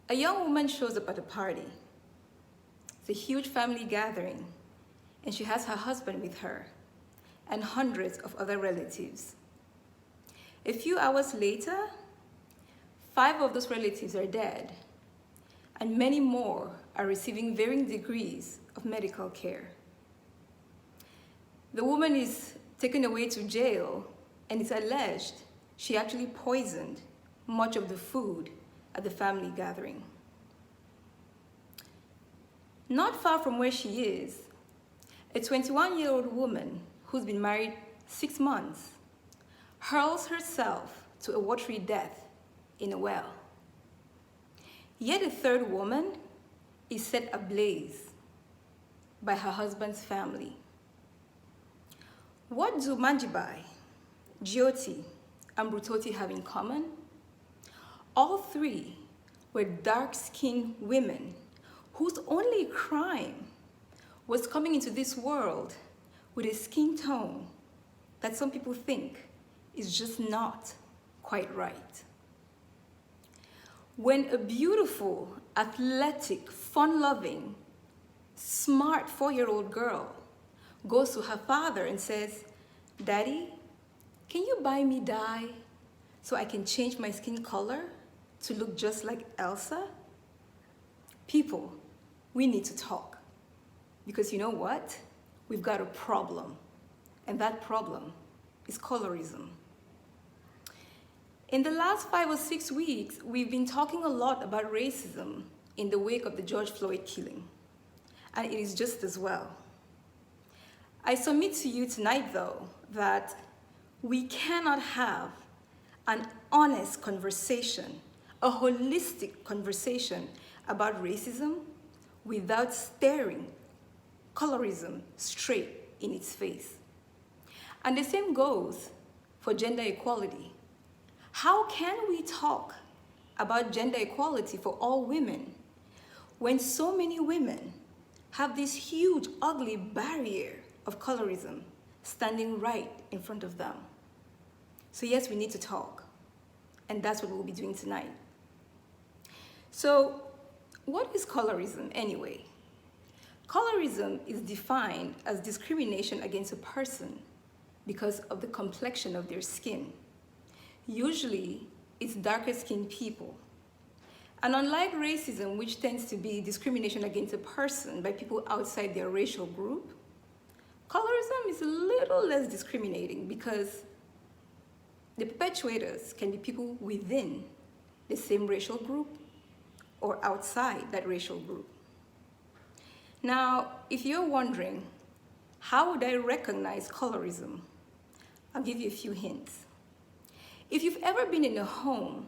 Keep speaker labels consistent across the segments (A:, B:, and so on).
A: A young woman shows up at a party. It's a huge family gathering, and she has her husband with her and hundreds of other relatives. A few hours later, 5 of those relatives are dead, and many more are receiving varying degrees of medical care. The woman is taken away to jail, and it's alleged she actually poisoned much of the food at the family gathering. Not far from where she is, a 21-year-old woman who's been married 6 months hurls herself to a watery death in a well. Yet a third woman is set ablaze by her husband's family. What do Manjibai, Jyoti, and Brutoti have in common? All 3 were dark-skinned women whose only crime was coming into this world with a skin tone that some people think is just not quite right. When a beautiful, athletic, fun-loving, smart 4-year-old girl goes to her father and says, "Daddy, can you buy me dye so I can change my skin color to look just like Elsa?" People, we need to talk. Because you know what? We've got a problem. And that problem is colorism. In the last 5 or 6 weeks, we've been talking a lot about racism in the wake of the George Floyd killing. And it is just as well. I submit to you tonight, though, that we cannot have an honest conversation, a holistic conversation about racism without staring colorism straight in its face. And the same goes for gender equality. How can we talk about gender equality for all women when so many women have this huge, ugly barrier of colorism standing right in front of them? So yes, we need to talk, and that's what we'll be doing tonight. So what is colorism anyway? Colorism is defined as discrimination against a person because of the complexion of their skin. Usually, it's darker-skinned people. And unlike racism, which tends to be discrimination against a person by people outside their racial group, colorism is a little less discriminating because the perpetrators can be people within the same racial group or outside that racial group. Now, if you're wondering, how would I recognize colorism? I'll give you a few hints. If you've ever been in a home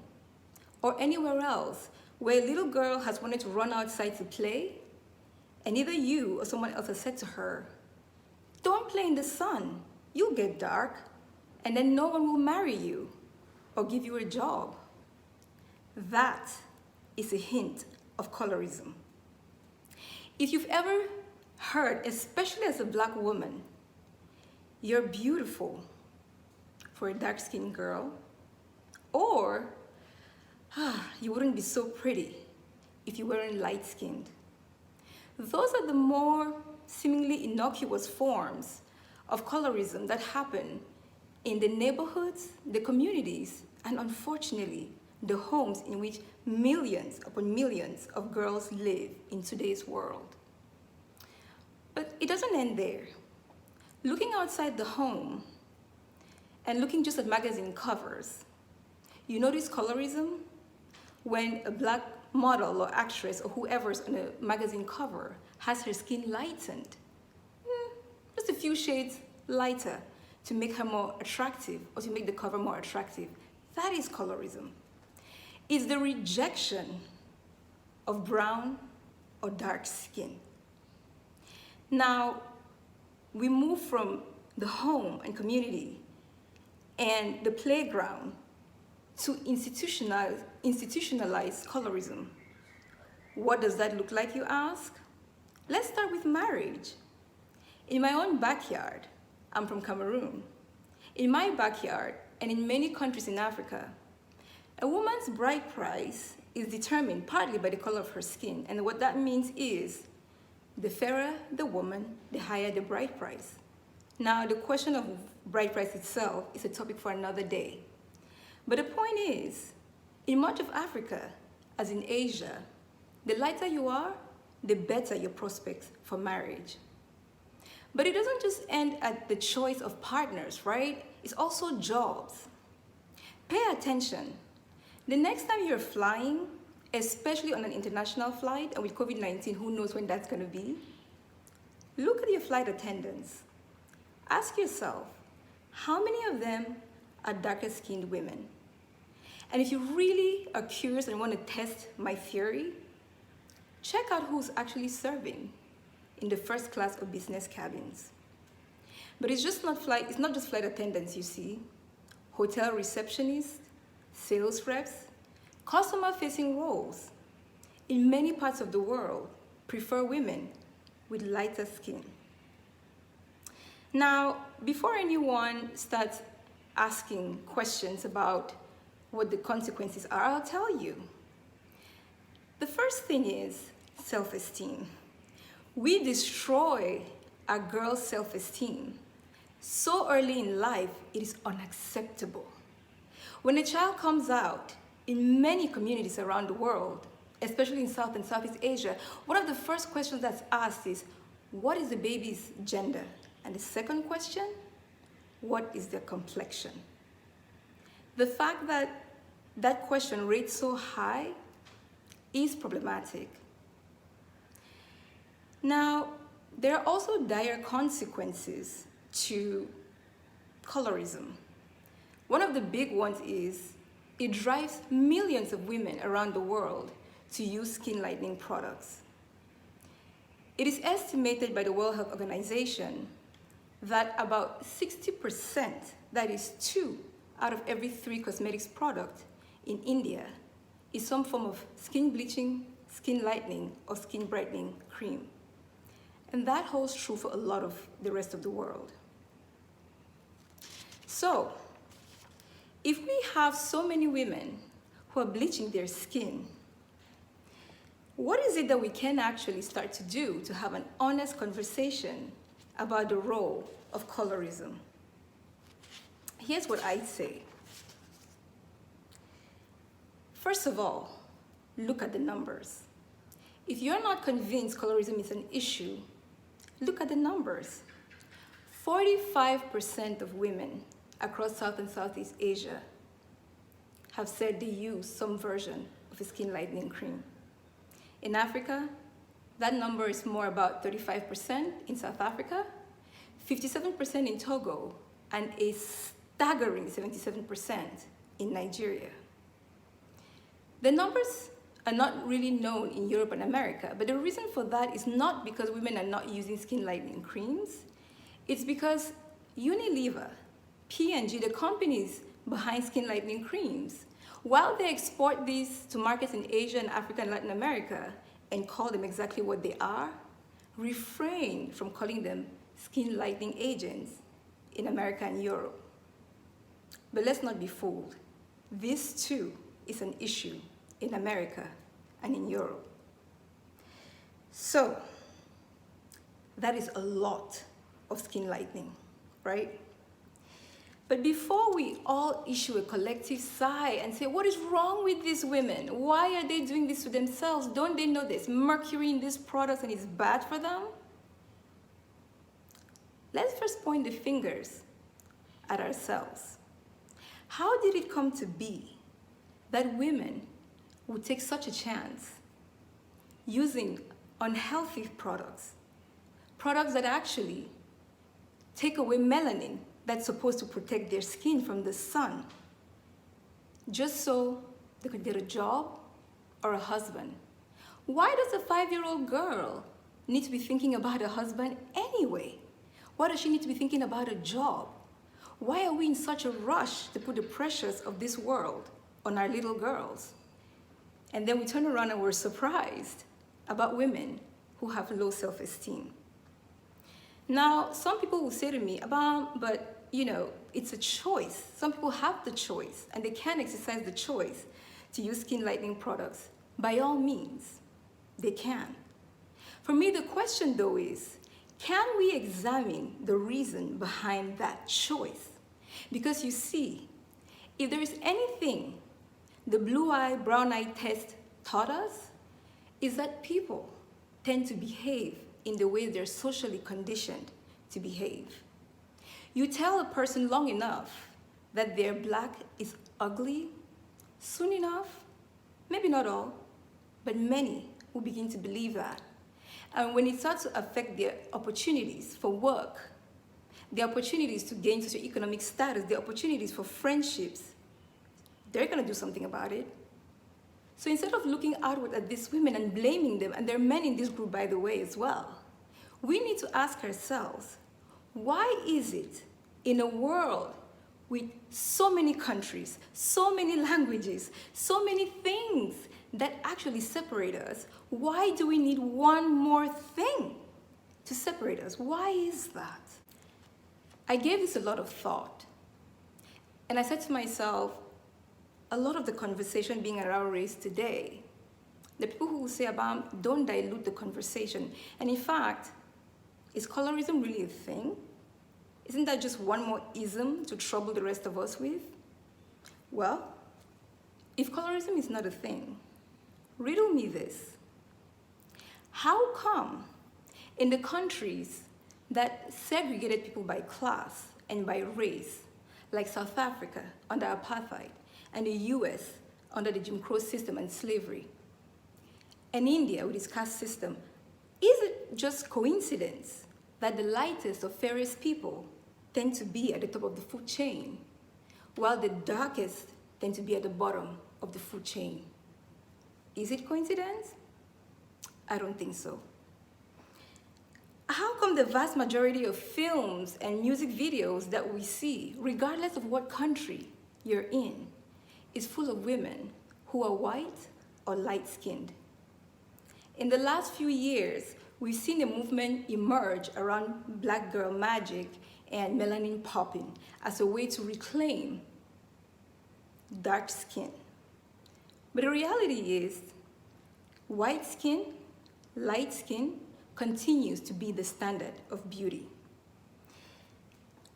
A: or anywhere else where a little girl has wanted to run outside to play, and either you or someone else has said to her, "Don't play in the sun, you'll get dark, and then no one will marry you or give you a job," that is a hint of colorism. If you've ever heard, especially as a Black woman, "You're beautiful" for a dark-skinned girl, or "You wouldn't be so pretty if you weren't light-skinned," those are the more seemingly innocuous forms of colorism that happen in the neighborhoods, the communities, and unfortunately, the homes in which millions upon millions of girls live in today's world. But it doesn't end there. Looking outside the home and looking just at magazine covers, you notice colorism when a Black model or actress or whoever's on a magazine cover has her skin lightened, just a few shades lighter to make her more attractive or to make the cover more attractive. That is colorism. It's the rejection of brown or dark skin. Now, we move from the home and community and the playground to institutionalized colorism. What does that look like, you ask? Let's start with marriage. In my own backyard, I'm from Cameroon. In my backyard, and in many countries in Africa, a woman's bride price is determined partly by the color of her skin. And what that means is the fairer the woman, the higher the bride price. Now, the question of bride price itself is a topic for another day. But the point is, in much of Africa, as in Asia, the lighter you are, the better your prospects for marriage. But it doesn't just end at the choice of partners, right? It's also jobs. Pay attention. The next time you're flying, especially on an international flight, and with COVID-19, who knows when that's going to be, look at your flight attendants. Ask yourself, how many of them are darker-skinned women? And if you really are curious and want to test my theory, check out who's actually serving in the first class or business cabins. But it's not just flight attendants, you see. Hotel receptionists, sales reps, customer-facing roles in many parts of the world prefer women with lighter skin. Now, before anyone starts asking questions about what the consequences are, I'll tell you. The first thing is self-esteem. We destroy a girl's self-esteem so early in life, it is unacceptable. When a child comes out in many communities around the world, especially in South and Southeast Asia, one of the first questions that's asked is, what is the baby's gender? And the second question, what is their complexion? The fact that that question rates so high is problematic. Now, there are also dire consequences to colorism. One of the big ones is it drives millions of women around the world to use skin lightening products. It is estimated by the World Health Organization that about 60%, that is 2 out of every 3 cosmetics products in India, is some form of skin bleaching, skin lightening, or skin brightening cream. And that holds true for a lot of the rest of the world. So, if we have so many women who are bleaching their skin, what is it that we can actually start to do to have an honest conversation about the role of colorism? Here's what I'd say. First of all, look at the numbers. If you're not convinced colorism is an issue, look at the numbers. 45% of women across South and Southeast Asia have said they use some version of a skin lightening cream. In Africa, that number is more about 35% in South Africa, 57% in Togo, and a staggering 77% in Nigeria. The numbers are not really known in Europe and America, but the reason for that is not because women are not using skin lightening creams. It's because Unilever, P&G, the companies behind skin lightening creams, while they export these to markets in Asia and Africa and Latin America and call them exactly what they are, refrain from calling them skin lightening agents in America and Europe. But let's not be fooled. This too is an issue in America and in Europe. So, that is a lot of skin lightening, right? But before we all issue a collective sigh and say, what is wrong with these women? Why are they doing this to themselves? Don't they know there's mercury in these products and it's bad for them? Let's first point the fingers at ourselves. How did it come to be that women would take such a chance using unhealthy products that actually take away melanin that's supposed to protect their skin from the sun, just so they could get a job or a husband? Why does a 5-year-old girl need to be thinking about a husband anyway? Why does she need to be thinking about a job? Why are we in such a rush to put the pressures of this world on our little girls? And then we turn around and we're surprised about women who have low self-esteem. Now, some people will say to me, Abam, but you know, it's a choice. Some people have the choice and they can't exercise the choice to use skin lightening products, by all means, they can. For me, the question though is, can we examine the reason behind that choice? Because you see, if there is anything the blue-eye, brown-eye test taught us, is that people tend to behave in the way they're socially conditioned to behave. You tell a person long enough that their black is ugly, soon enough, maybe not all, but many will begin to believe that. And when it starts to affect their opportunities for work, the opportunities to gain socioeconomic status, the opportunities for friendships, they're gonna do something about it. So instead of looking outward at these women and blaming them, and there are men in this group, by the way, as well, we need to ask ourselves, why is it in a world with so many countries, so many languages, so many things that actually separate us, why do we need one more thing to separate us? Why is that? I gave this a lot of thought, and I said to myself, a lot of the conversation being around race today, the people who say, Abam, don't dilute the conversation. And in fact, is colorism really a thing? Isn't that just one more ism to trouble the rest of us with? Well, if colorism is not a thing, riddle me this. How come in the countries that segregated people by class and by race, like South Africa under apartheid, and the US under the Jim Crow system and slavery, and India with its caste system, is it just coincidence that the lightest or fairest people tend to be at the top of the food chain, while the darkest tend to be at the bottom of the food chain? Is it coincidence? I don't think so. How come the vast majority of films and music videos that we see, regardless of what country you're in, is full of women who are white or light-skinned? In the last few years, we've seen a movement emerge around black girl magic and melanin popping as a way to reclaim dark skin. But the reality is, white skin, light skin continues to be the standard of beauty.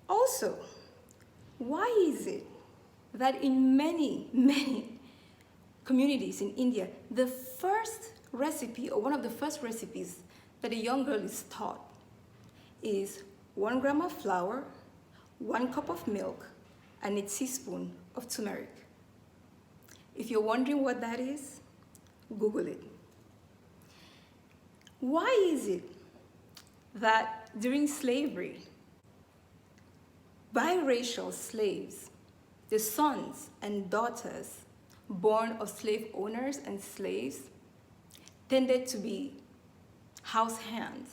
A: Also, why is it that in many communities in India, the first recipe, or one of the first recipes that a young girl is taught, is 1 gram of flour, 1 cup of milk, and a teaspoon of turmeric? If you're wondering what that is, Google it. Why is it that during slavery, biracial slaves, the sons and daughters born of slave owners and slaves, tended to be house hands,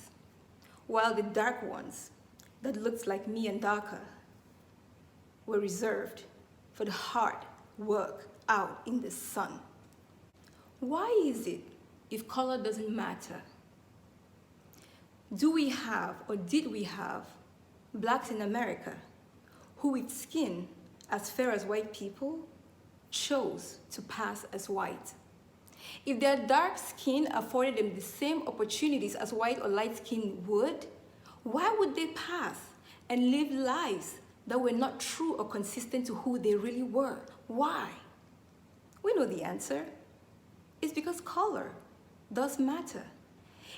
A: while the dark ones that looked like me and darker were reserved for the hard work out in the sun? Why is it, if color doesn't matter, do we have, or did we have, blacks in America who, with skin as fair as white people, chose to pass as white? If their dark skin afforded them the same opportunities as white or light skin would, why would they pass and live lives that were not true or consistent to who they really were? Why? We know the answer. It's because color does matter.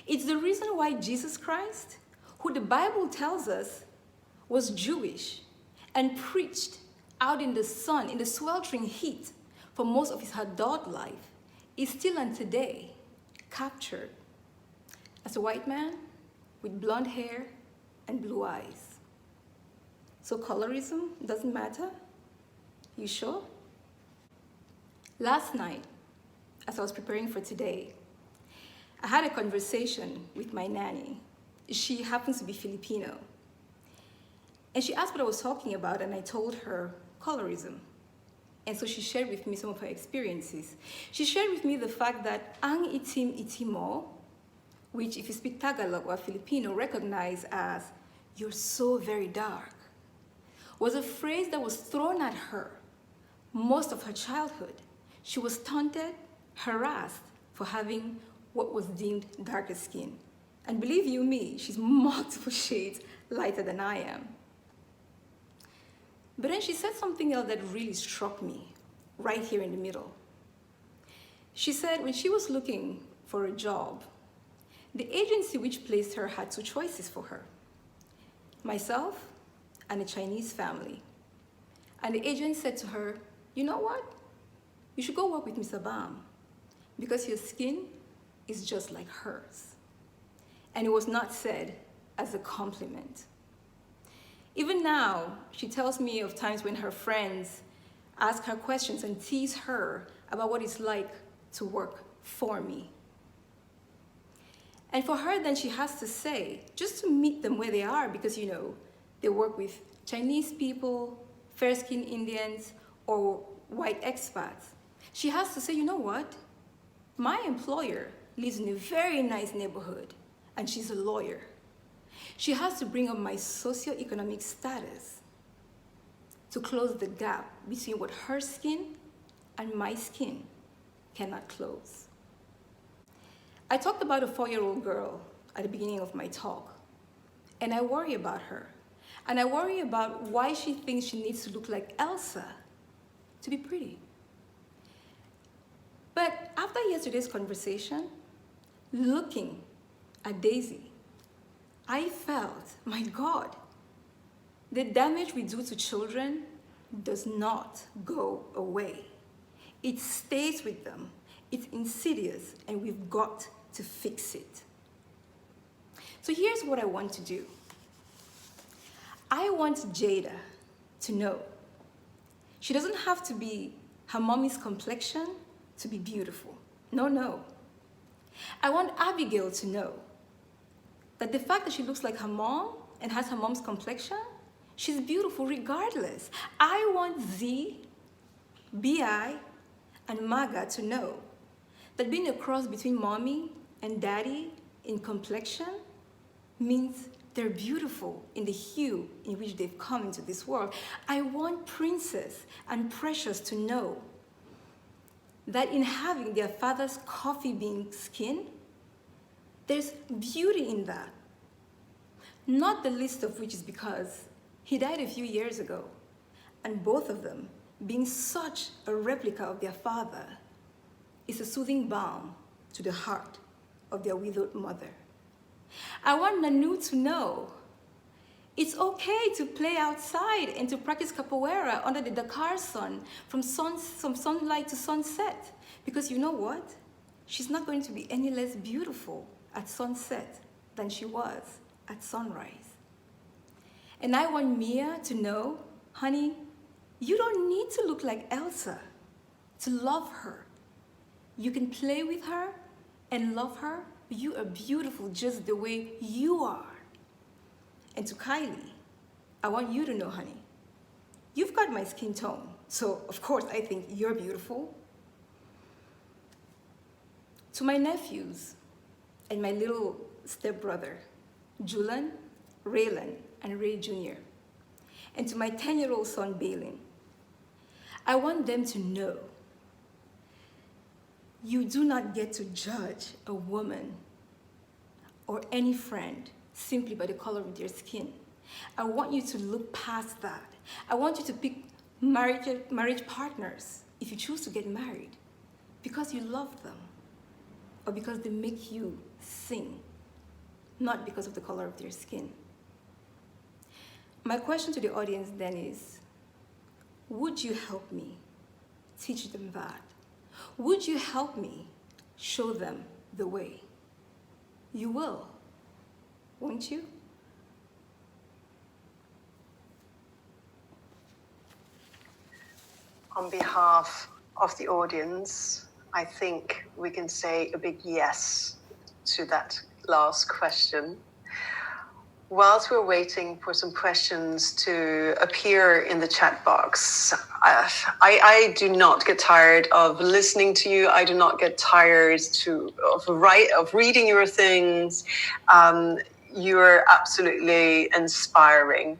A: It's the reason why Jesus Christ, who the Bible tells us was Jewish and preached out in the sun, in the sweltering heat for most of his adult life, is still and today captured as a white man with blonde hair and blue eyes. So colorism doesn't matter? You sure? Last night, as I was preparing for today, I had a conversation with my nanny. She happens to be Filipino. And she asked what I was talking about, and I told her colorism. And so she shared with me some of her experiences. She shared with me the fact that ang itim itimo, which if you speak Tagalog or Filipino, recognize as you're so very dark, was a phrase that was thrown at her most of her childhood. She was taunted, harassed for having what was deemed darker skin. And believe you me, she's multiple shades lighter than I am. But then she said something else that really struck me, right here in the middle. She said when she was looking for a job, the agency which placed her had 2 choices for her: myself and a Chinese family. And the agent said to her, you know what? You should go work with Mr. Abam because your skin is just like hers. And it was not said as a compliment. Even now, she tells me of times when her friends ask her questions and tease her about what it's like to work for me. And for her, then she has to say, just to meet them where they are, because, you know, they work with Chinese people, fair-skinned Indians, or white expats. She has to say, you know what? My employer lives in a very nice neighborhood, and she's a lawyer. She has to bring up my socioeconomic status to close the gap between what her skin and my skin cannot close. I talked about a 4-year-old girl at the beginning of my talk, and I worry about her. And I worry about why she thinks she needs to look like Elsa to be pretty. But after yesterday's conversation, looking at Daisy, I felt, my God, the damage we do to children does not go away. It stays with them. It's insidious, and we've got to fix it. So here's what I want to do. I want Jada to know she doesn't have to be her mommy's complexion to be beautiful. No, no. I want Abigail to know that the fact that she looks like her mom and has her mom's complexion, she's beautiful regardless. I want Z, BI, and MAGA to know that being a cross between mommy and daddy in complexion means they're beautiful in the hue in which they've come into this world. I want Princess and Precious to know that in having their father's coffee bean skin, there's beauty in that. Not the least of which is because he died a few years ago, and both of them, being such a replica of their father, is a soothing balm to the heart of their widowed mother. I want Nanu to know it's okay to play outside and to practice capoeira under the Dakar sun, from sunlight to sunset, because you know what? She's not going to be any less beautiful at sunset than she was at sunrise. And I want Mia to know, honey, you don't need to look like Elsa to love her. You can play with her and love her, but you are beautiful just the way you are. And to Kylie, I want you to know, honey, you've got my skin tone, so of course I think you're beautiful. To my nephews and my little stepbrother, Julian, Raylan, and Ray Jr., and to my 10-year-old son, Balin, I want them to know you do not get to judge a woman or any friend simply by the color of their skin. I want you to look past that. I want you to pick marriage partners, if you choose to get married, because you love them or because they make you sing, not because of the color of their skin. My question to the audience then is, would you help me teach them that? Would you help me show them the way? You will, won't you?
B: On behalf of the audience, I think we can say a big yes to that last question. Whilst we're waiting for some questions to appear in the chat box, I do not get tired of listening to you. I do not get tired of reading your things. You're absolutely inspiring.